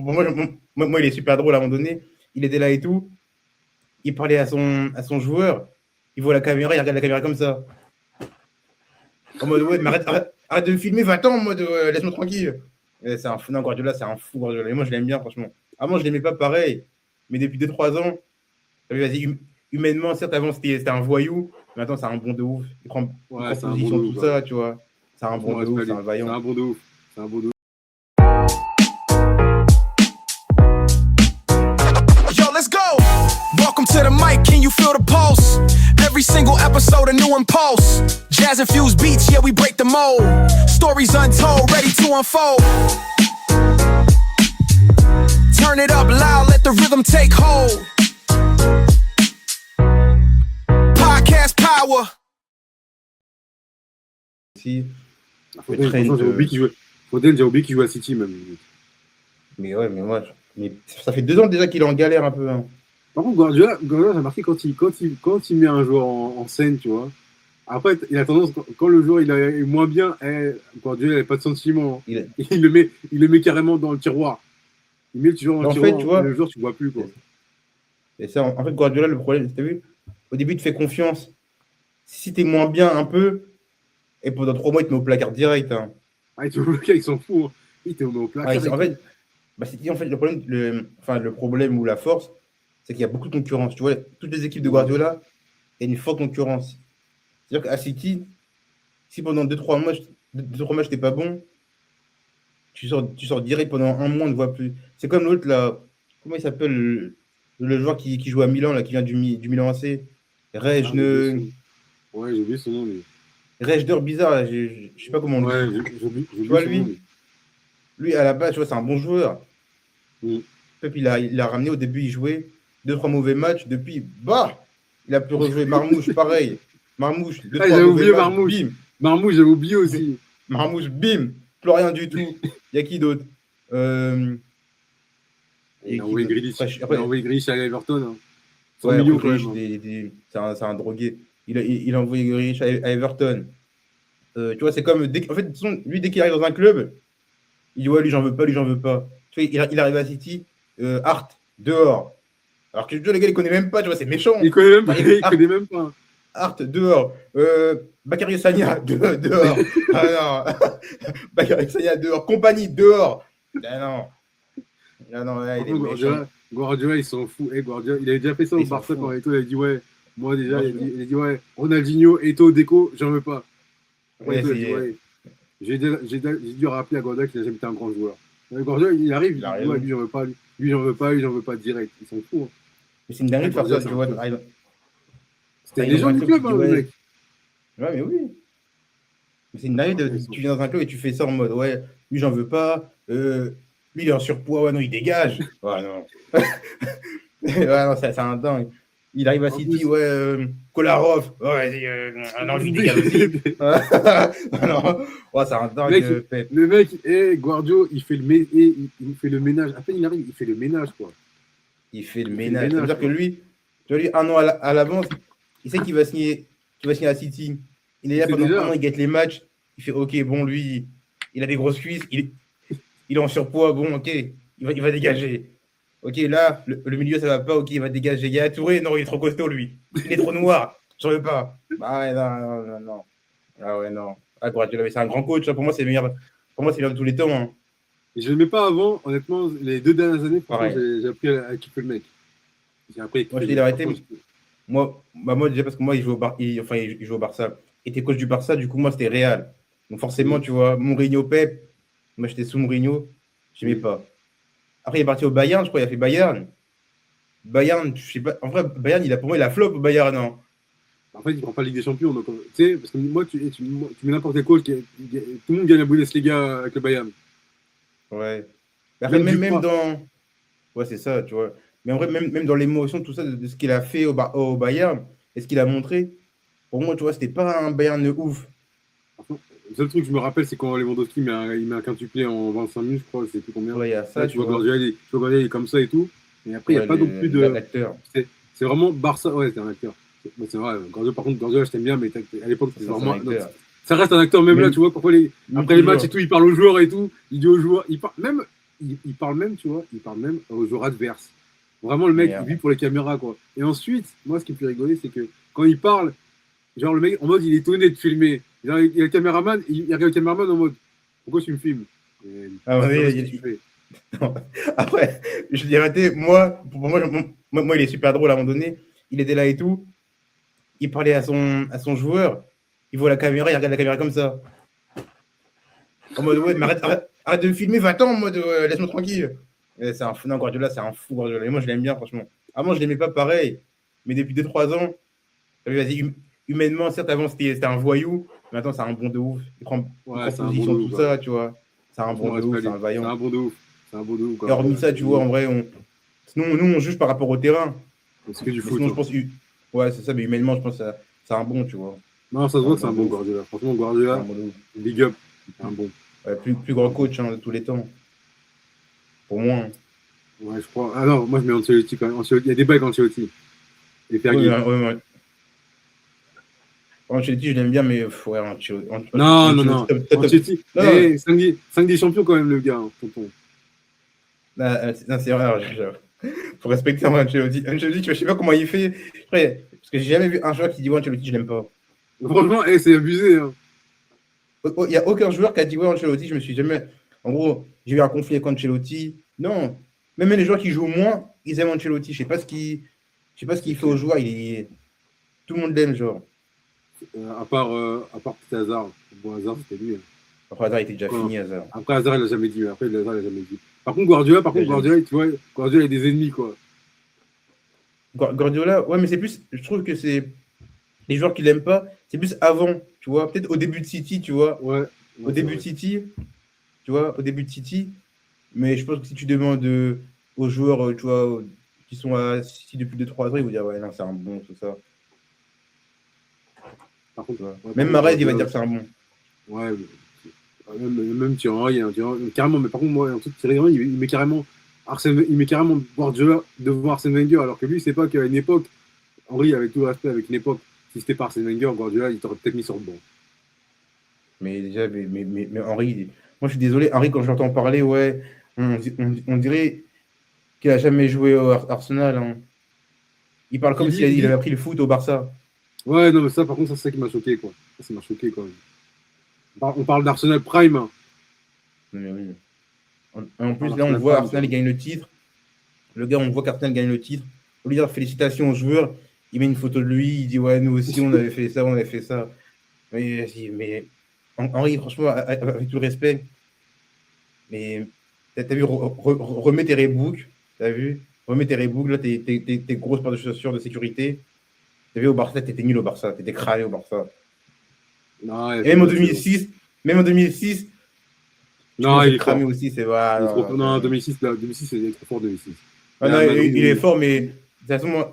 Bon, moi, il est super drôle à un moment donné. Il était là et tout. Il parlait à son joueur. Il voit la caméra, il regarde la caméra comme ça. En mode, ouais, mais arrête de me filmer, va-t'en, en mode, laisse-moi tranquille. Et c'est un fou, non, Guardiola, c'est un fou, Guardiola. Et moi, je l'aime bien, franchement. Avant, je l'aimais pas pareil. Mais depuis 2-3 ans, vas-y, humainement, certes, avant, c'était un voyou. Maintenant, c'est un bon de ouf. Il prend c'est un bon position, de tout ouf. ça, tu vois. C'est un bon de ouf, c'est un C'est vaillant. un bon de ouf. C'est un bon de ouf. Let's go. Welcome to the mic, can you feel the pulse? Every single episode a new impulse. Jazz infused beats, yeah, we break the mold. Stories untold, ready to unfold. Turn it up loud, let the rhythm take hold. Podcast power. Si. Faudel, j'ai oublié qu'il jouait à City même. Mais ouais, mais ça fait 2 ans déjà qu'il est en galère un peu. Hein. Par contre, Guardiola, j'ai marqué quand il met un joueur en scène, tu vois. Après, il a tendance, quand le joueur il est moins bien, Guardiola n'a pas de sentiment. Il le met carrément dans le tiroir. Il met le joueur dans le tiroir, fait, tu vois, le joueur, tu ne vois plus. Quoi. Et ça, en fait, Guardiola, le problème, tu as vu, au début, il te fait confiance. Si tu es moins bien un peu, et pendant 3 mois, il te met au placard direct. Hein. Ah, il te met au placard, ils s'en fout. Hein. Il te met au placard. En fait, le problème ou la force, c'est qu'il y a beaucoup de concurrence. Tu vois, toutes les équipes de Guardiola, il y a une forte concurrence. C'est-à-dire qu'à City, si pendant 2-3 matchs, t'es pas bon, tu sors direct pendant un mois, on ne voit plus. C'est comme l'autre, là, comment il s'appelle, le joueur qui joue à Milan, là, qui vient du Milan AC. Ouais, j'ai oublié son nom, lui. Rejdor bizarre, là, je sais pas comment on le dit. Tu vois, lui, à la base, tu vois, c'est un bon joueur. Pep, il l'a ramené au début, il jouait 2-3 mauvais matchs. Depuis, il a pu rejouer. Marmouche, pareil. Marmouche, 2-3 j'avais oublié matchs, Marmouche. Bim. Marmouche, j'avais oublié aussi. Marmouche, bim. Plus rien du tout. Il y a qui d'autre Il a envoyé Grealish à Everton. Hein. 100 ouais, millions, quand même. C'est un drogué. Il a envoyé Grealish à Everton. Tu vois, c'est comme... En fait, lui, dès qu'il arrive dans un club, il dit, ouais, lui, j'en veux pas, lui, j'en veux pas. Tu vois, il arrive à City, Hart, dehors. Alors que les gars, il connaît même pas, tu vois, c'est méchant. Il connaît même pas. Hart, dehors. Bakary Sagna, dehors. Ah non. Bakary Sagna, dehors. Compagnie, dehors. Ah non, il est méchant. Guardiola, il s'en fout. Guardiola, il avait déjà fait ça au Barça quand Eto'o, il a dit, ouais, moi déjà, il a dit, ouais, Ronaldinho, Eto'o, Deco, j'en veux pas. Ouais, j'ai dû rappeler à Guardiola qu'il n'a jamais été un grand joueur. Guardiola, il arrive, il dit, ouais, lui, j'en veux pas direct. Il s'en fout. Hein. Mais c'est une dinguerie de faire ça, tu vois. C'était les gens du club, hein, le mec. Ouais, mais oui. Mais c'est une dinguerie tu viens dans un club et tu fais ça en mode, ouais, lui, j'en veux pas. Lui, il est en surpoids, ouais, non, il dégage. Ouais, non. Ouais, non, c'est un dingue. Il arrive à City, Kolarov. Ouais, non, lui, il dégage aussi. Non, ouais, c'est un dingue. Le mec, Guardiola, il fait le ménage. À peine il arrive, il fait le ménage, quoi. Il fait le ménage. C'est-à-dire que lui, un an à l'avance, il sait qu'il va signer à City. Il est là pendant un an, il guette les matchs. Il fait, ok, bon, lui, il a des grosses cuisses. Il est en surpoids. Bon, ok, il va dégager. Ok, là, le milieu, ça va pas. Ok, il va dégager. Il y a Touré. Non, il est trop costaud, lui. Il est trop noir. J'en veux pas. Bah ouais, non. Ah ouais, non. Ah, Guardiola, c'est un grand coach. Hein. Pour moi, c'est le meilleur. Pour moi, c'est l'homme de tous les temps. Hein. Et je ne le mets pas avant. Honnêtement, les 2 dernières années, j'ai appris à kiffer le mec. Moi, je l'ai arrêté. Moi, déjà, parce que moi, il joue au Barça. Il était coach du Barça. Du coup, moi, c'était Real. Donc, forcément, tu vois, Mourinho, Pep. Moi, j'étais sous Mourinho. Je n'aimais pas. Après, il est parti au Bayern, je crois, il a fait Bayern. Bayern, je sais pas. En vrai, Bayern, pour moi, il a flop au Bayern, non. En fait, il prend pas la Ligue des Champions. Donc, tu sais, parce que moi, tu mets n'importe quoi. Tout le monde gagne la Bundesliga avec le Bayern. Ouais. Après, même dans. Ouais, c'est ça, tu vois. Mais en vrai, même dans l'émotion, tout ça, de ce qu'il a fait au Bayern et ce qu'il a montré, pour moi, tu vois, c'était pas un Bayern de ouf. Le seul truc que je me rappelle, c'est quand Lewandowski met un quintuplé en 25 minutes, je crois, je sais plus combien. Ouais, il y a ça. Là, tu vois Guardiola, il est comme ça et tout. Et après, il n'y a pas non plus de. C'est vraiment Barça. Ouais, c'est un acteur. C'est vrai. Guardiola, par contre, Guardiola, je t'aime bien, mais à l'époque, c'était vraiment. Ça reste un acteur, même là, tu vois, après les matchs et tout, il parle aux joueurs et tout. Il dit aux joueurs. Même il parle même, tu vois, il parle même aux joueurs adverses. Vraiment, le mec, il vit pour les caméras, quoi. Et ensuite, moi, ce qui me fait rigoler, c'est que quand il parle, genre, le mec, en mode, il est étonné de filmer. Genre, il y a le caméraman, il regarde le caméraman en mode, pourquoi tu me filmes? Ah, ouais, après, je dis arrêtez, moi, il est super drôle à un moment donné. Il était là et tout. Il parlait à son joueur. Il voit la caméra, il regarde la caméra comme ça. En mode, ouais, mais arrête de me filmer, va-t'en, en mode, laisse-moi tranquille. C'est un fou, non, Guardiola, c'est un fou, Guardiola. Et moi, je l'aime bien, franchement. Avant, je l'aimais pas pareil. Mais depuis 2-3 ans, vas-y, humainement, certes, avant, c'était un voyou. Mais maintenant, c'est un bon de ouf. Il prend position, tout ça, tu vois. C'est un bon de ouf, c'est un vaillant. C'est un bon de ouf. C'est un bon de ouf. Et hormis ça, tu vois, en vrai, sinon, nous, on juge par rapport au terrain. C'est que du foot. Sinon, je pense, ouais, c'est ça, mais humainement, je pense que c'est un bon, tu vois. Non, ça se voit que c'est un bon Guardiola. Franchement, Guardiola, big up, c'est un bon. Ouais, plus grand coach de tous les temps. Pour moi. Ouais, je crois. Ah non, moi je mets Ancelotti quand même. Il y a des bails Ancelotti. Et Fergie. Ouais. Ancelotti, je l'aime bien, mais ouais, Ancelotti. Non. Ancelotti. 5 des champions quand même, le gars, hein, tonton. Non, c'est vrai. Faut respecter Ancelotti. Ancelotti, je sais pas comment il fait. Parce que j'ai jamais vu un joueur qui dit ouais, Ancelotti, je l'aime pas. Franchement, c'est abusé. Hein. Il n'y a aucun joueur qui a dit ouais, Ancelotti, je me suis jamais. En gros, j'ai eu un conflit avec Ancelotti. Non. Même les joueurs qui jouent moins, ils aiment Ancelotti. Je sais pas ce qu'il fait aux joueurs. Tout le monde l'aime, genre. À part peut-être Hazard. Bon, Hazard, c'était lui. Hein. Après, Hazard était déjà fini, Hazard. Après, Hazard, il l'a jamais dit. Après, Hazard, il l'a jamais dit. Par contre, Guardiola, tu vois, Guardiola a des ennemis, quoi. Guardiola, ouais, mais c'est plus. Je trouve que c'est. Les joueurs qui l'aiment pas, c'est plus avant, tu vois. Peut-être au début de City, tu vois. Ouais. Au début de City, tu vois, au début de City. Mais je pense que si tu demandes aux joueurs, tu vois, qui sont à City depuis 2-3 ans, ils vont dire, ouais, non, c'est un bon, tout ça. Par contre, même Mahrez, il va dire que c'est un bon. Ouais, même Thierry, carrément, mais par contre, moi, Thierry Henry, il met carrément Guardiola devant Arsène Wenger, alors que lui, il sait pas qu'à une époque, Henry, avec tout le respect, avec une époque, si c'était pas Arsène Wenger, Guardiola, il t'aurait peut-être mis sur le banc. Mais déjà, mais Henry, moi je suis désolé, Henry, quand j'entends parler, ouais, on dirait qu'il a jamais joué au Arsenal. Hein. Il parle comme s'il avait appris le foot au Barça. Ouais, non, mais ça, par contre, c'est ça qui m'a choqué, quoi. Ça m'a choqué, quand même. On parle d'Arsenal Prime. Hein. Non, mais oui. En plus, là, on voit Arsenal gagne le titre. Le gars, on voit qu'Arsenal gagne le titre. Au lieu de dire félicitations aux joueurs, il met une photo de lui, il dit ouais, nous aussi, on avait fait ça. Mais Henry, franchement, avec tout le respect, mais t'as vu, remets tes Reebok, t'as vu, remets tes Reebok, là, tes grosses paires de chaussures de sécurité. T'as vu, au Barça, t'étais nul au Barça, t'étais crâné au Barça. Non, et même en 2006, non, il est cramé fort. aussi, c'est vrai. Non, 2006, il est trop fort, 2006. Ah non, il est fort, mais de toute façon,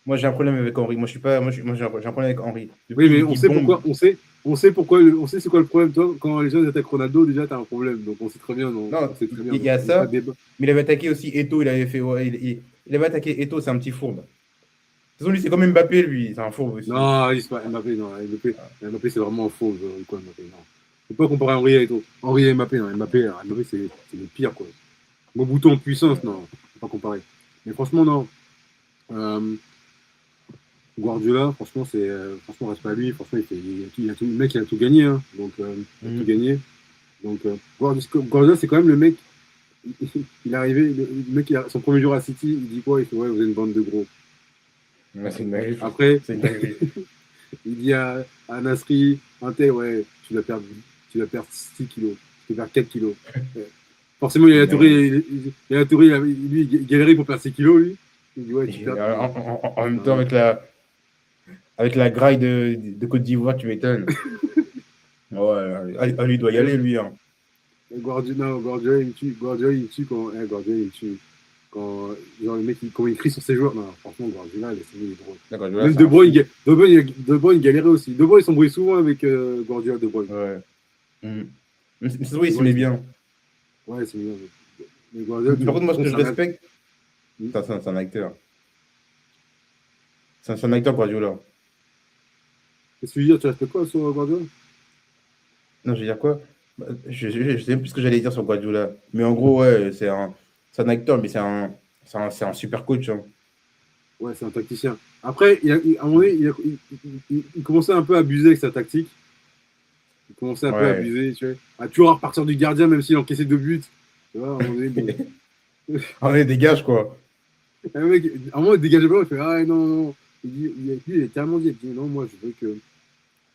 moi j'ai un problème avec Henry. Moi j'ai un problème avec Henry. Oui, mais on sait pourquoi, on sait c'est quoi le problème. Toi, quand les gens attaquent Ronaldo, déjà t'as un problème. Donc on sait très bien. Non, il y a ça. Mais il avait attaqué aussi Eto'o. Il avait attaqué Eto'o, c'est un petit fourbe. De toute façon, lui, c'est comme Mbappé, lui. C'est un fourbe aussi. Non, il c'est pas Mbappé. Non, Mbappé, c'est vraiment un fourbe. Quoi, Mbappé, non. Faut pas comparer Henry à Eto'o. Henry et Mbappé, non. Mbappé, c'est le pire, quoi. Mon bouton en puissance, non. Faut pas comparer. Mais franchement, non. Guardiola, franchement, reste pas à lui. Franchement, le mec, il a tout gagné. Hein. Donc, il a tout gagné. Donc, Guardiola, c'est quand même le mec. Il est arrivé, le mec, son premier jour à City, il dit quoi? Il fait ouais, vous êtes une bande de gros. Ouais, c'est une dinguerie. Après, il dit à Nasri, ouais, tu vas perdre 6 kilos, tu vas perdre 4 kilos. Forcément, il y a la Touré, lui, il galérait pour perdre 6 kilos, lui. Il dit, ouais, en même temps, avec la graille de Côte d'Ivoire, tu m'étonnes. Ouais, lui, il doit y aller, lui. Hein. Guardiola, il me tue quand genre, le mec, quand il crie sur ses joueurs. Non, franchement, Guardiola, il est drôle. Même De Bruyne galérait aussi. De Bruyne, il s'embrouille souvent avec Guardiola, De Bruyne. Ouais. Mais c'est vrai, il se met bien. Ouais, c'est bien. Mais Guardiola, par contre, moi, ce que je respecte, c'est un acteur. C'est un acteur, Guardiola. Qu'est-ce que tu veux dire? Tu respectes quoi sur Guardiola? Non, je veux dire quoi? Je sais même plus ce que j'allais dire sur Guardiola. Mais en gros, ouais, c'est un acteur, mais c'est un super coach. Hein. Ouais, c'est un tacticien. Après, à un moment donné, il commençait un peu à abuser avec sa tactique. Il commençait un peu à abuser, tu vois. À toujours repartir du gardien, même s'il encaissait 2 buts. Tu vois, à un moment donné, bon. Allez, dégage, quoi. Un mec, à un moment, il dégageait pas, il fait ah non, non. Il est tellement dit, il dit non, moi je veux que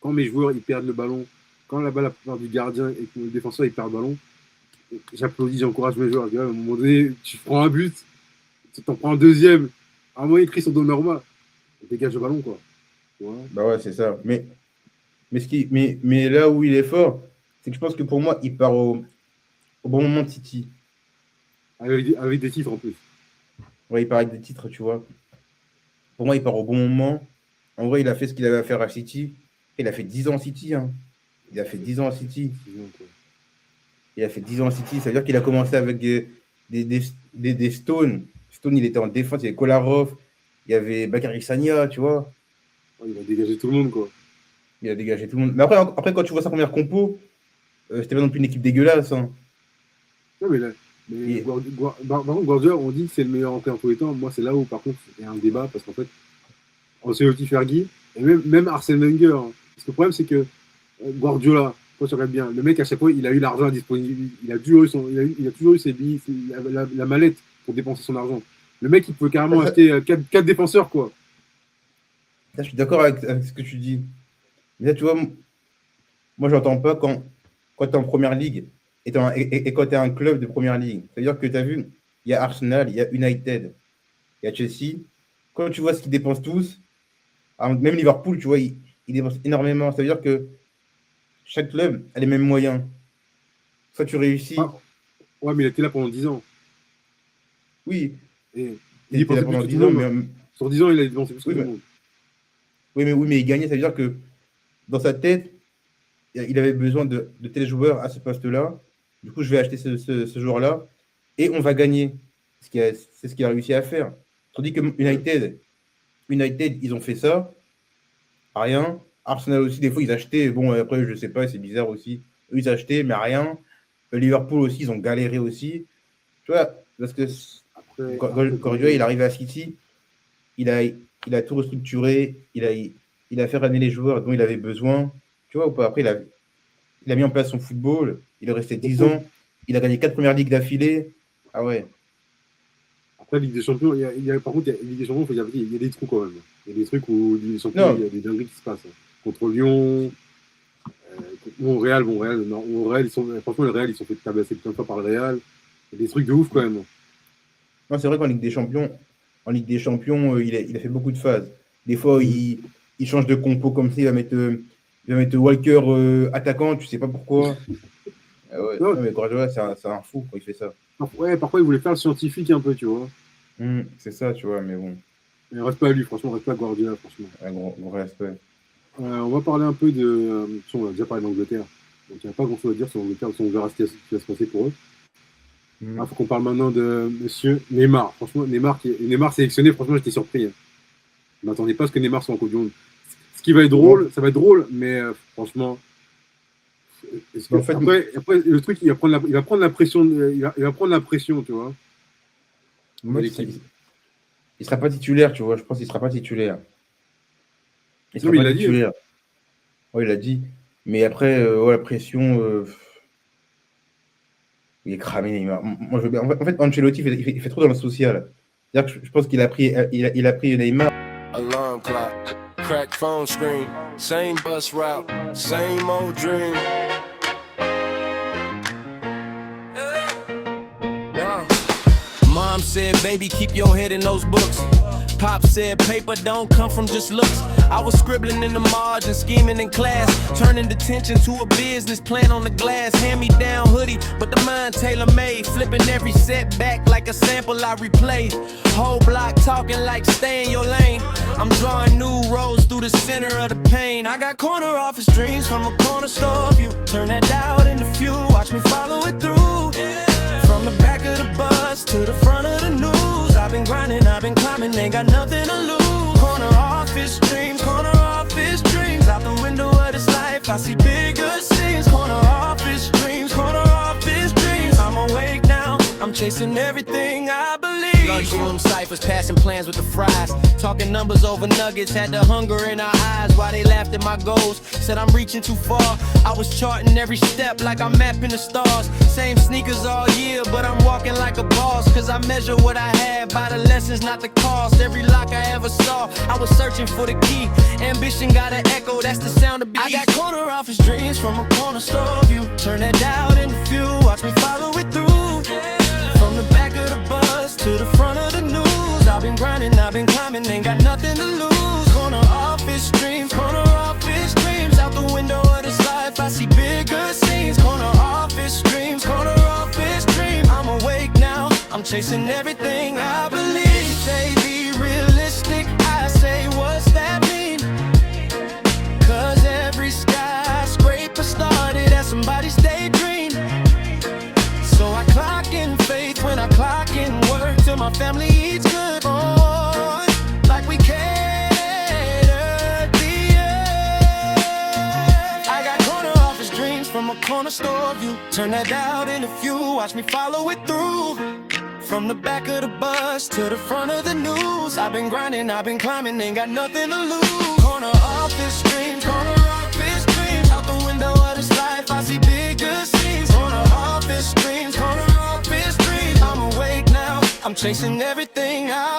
quand mes joueurs ils perdent le ballon, quand la balle part du gardien et que le défenseur il perd le ballon, j'applaudis, j'encourage mes joueurs. À un moment donné, tu prends un but, tu t'en prends un deuxième, à un moment il crie sur Donnarumma, il dégage le ballon quoi. Voilà. Bah ouais, c'est ça. Mais là où il est fort, c'est que je pense que pour moi, il part au bon moment de City. Avec des titres en plus. Ouais, il part avec des titres, tu vois. Pour moi, il part au bon moment. En vrai, il a fait ce qu'il avait à faire à City. Il a fait 10 ans à City. Hein. Il a fait 10 ans à City. Il a fait 10 ans à City. Ça veut dire qu'il a commencé avec des Stones. Stone, il était en défense. Il y avait Kolarov. Il y avait Bakary Sagna, tu vois. Ouais, il a dégagé tout le monde, quoi. Il a dégagé tout le monde. Mais après quand tu vois sa première compo, c'était pas non plus une équipe dégueulasse. Hein. Non, mais là, par contre, Guardiola, on dit que c'est le meilleur entraîneur de tous les temps. Moi, c'est là où, par contre, il y a un débat, parce qu'en fait, Ancelotti, Fergie, et même Arsène Wenger. Hein. Parce que le problème, c'est que Guardiola, quand tu regardes bien, le mec, à chaque fois, il a eu l'argent à disposition. Il a toujours eu ses billes, la mallette pour dépenser son argent. Le mec, il pouvait carrément acheter 4 défenseurs, quoi. Là, je suis d'accord avec ce que tu dis. Mais là, tu vois, moi, j'entends pas quand tu es en première ligue et quand tu es un club de première ligue. C'est-à-dire que tu as vu, il y a Arsenal, il y a United, il y a Chelsea. Quand tu vois ce qu'ils dépensent tous, même Liverpool, tu vois, ils dépensent énormément. Ça veut dire que chaque club a les mêmes moyens. Soit tu réussis. Ah. Ouais, mais il était là pendant 10 ans. Oui. Et il était là pendant 10 ans. Mais... Sur 10 ans, il a dépensé plus que tout le monde. Oui, mais il gagnait. Ça veut dire que dans sa tête, il avait besoin de tels joueurs à ce poste-là. Du coup, je vais acheter ce joueur-là et on va gagner. C'est ce qu'il a réussi à faire. Tandis que United, ils ont fait ça. Rien. Arsenal aussi, des fois, ils achetaient. Bon, après, je sais pas, c'est bizarre aussi. Eux, ils achetaient, mais rien. Liverpool aussi, ils ont galéré aussi. Tu vois, parce que Guardiola, il est arrivé à City, il a tout restructuré, il a fait ramener les joueurs dont il avait besoin. Tu vois, ou pas. Après, il a mis en place son football. Il est resté 10 ans. Il a gagné 4 premières ligues d'affilée. Ah ouais. Après, Ligue des Champions, par contre, Ligue des Champions, il y a des trous quand même. Il y a des trucs où Ligue des Champions, il y a des dingueries qui se passent. Hein. Contre Lyon, Real, franchement, le Real, ils sont fait tabasser plein de fois par le Real. Il y a des trucs de ouf quand même. Non, c'est vrai qu'en Ligue des Champions, il a fait beaucoup de phases. Des fois, il change de compo comme ça, il va mettre Walker attaquant, tu sais pas pourquoi. Ouais, non, mais Guardiola, c'est un fou quand il fait ça. Ouais, parfois il voulait faire le scientifique un peu, tu vois. C'est ça, tu vois, mais bon. Mais respect à lui, franchement, respect à Guardiola, franchement. Un gros respect. On va parler un peu de. On a déjà parlé d'Angleterre. Donc il n'y a pas grand chose à dire sur l'Angleterre, on verra ce qui va se passer pour eux. Il faut qu'on parle maintenant de monsieur Neymar. Franchement, Neymar sélectionné, franchement, j'étais surpris. Hein. Je ne m'attendais pas à ce que Neymar soit en Coupe du Monde. Ce qui va être drôle, ça va être drôle, mais franchement. En fait, après, le truc, il va prendre la pression, tu vois. Moi, il ne sera pas titulaire, tu vois. Je pense qu'il ne sera pas titulaire. Il sera pas titulaire. Oui, il l'a dit. Mais après, la pression, il est cramé, Neymar. Moi, je veux bien. En fait, Ancelotti, il fait trop dans le social. C'est-à-dire que je pense qu'il a pris Neymar. Alarm clock, cracked phone screen, same bus route, same old dream. Mom said, baby, keep your head in those books. Pop said, paper don't come from just looks. I was scribbling in the margin, scheming in class, turning detention to a business plan on the glass. Hand-me-down hoodie, but the mind tailor-made, flipping every setback like a sample I replay. Whole block talking like stay in your lane. I'm drawing new roads through the center of the pain. I got corner office dreams from a corner store view. Turn that dial into fuel, watch me follow it through. From the back of the bus to the front of the news, I've been grinding, I've been climbing, ain't got nothing to lose. Corner office dreams, out the window of this life, I see bigger scenes. Corner office dreams. chasing everything I believe. Lunchroom ciphers, passing plans with the fries. Talking numbers over nuggets, had the hunger in our eyes while they laughed at my goals. Said I'm reaching too far. I was charting every step like I'm mapping the stars. Same sneakers all year, but I'm walking like a boss. Cause I measure what I had by the lessons, not the cost. Every lock I ever saw, I was searching for the key. Ambition got an echo, that's the sound of beat. I got corner office dreams from a corner store view. Turn that doubt into fuel, watch me follow it through. From the back of the bus to the front of the news, I've been grinding, I've been climbing, ain't got nothing to lose. Corner office dreams, out the window of this life, I see bigger scenes. Corner office dreams, I'm awake now, I'm chasing everything I believe. Say be realistic, I say what's that mean? Cause every skyscraper started as somebody's daydream. So I clock in faith when I clock in work, till my family eats good on, like we catered the earth. I got corner office dreams from a corner store view. Turn that doubt into fuel, watch me follow it through. From the back of the bus to the front of the news, I've been grinding, I've been climbing, ain't got nothing to lose. Corner office dreams, out the window of this life, I see bigger scenes. Corner office dreams, I'm awake now, I'm chasing everything I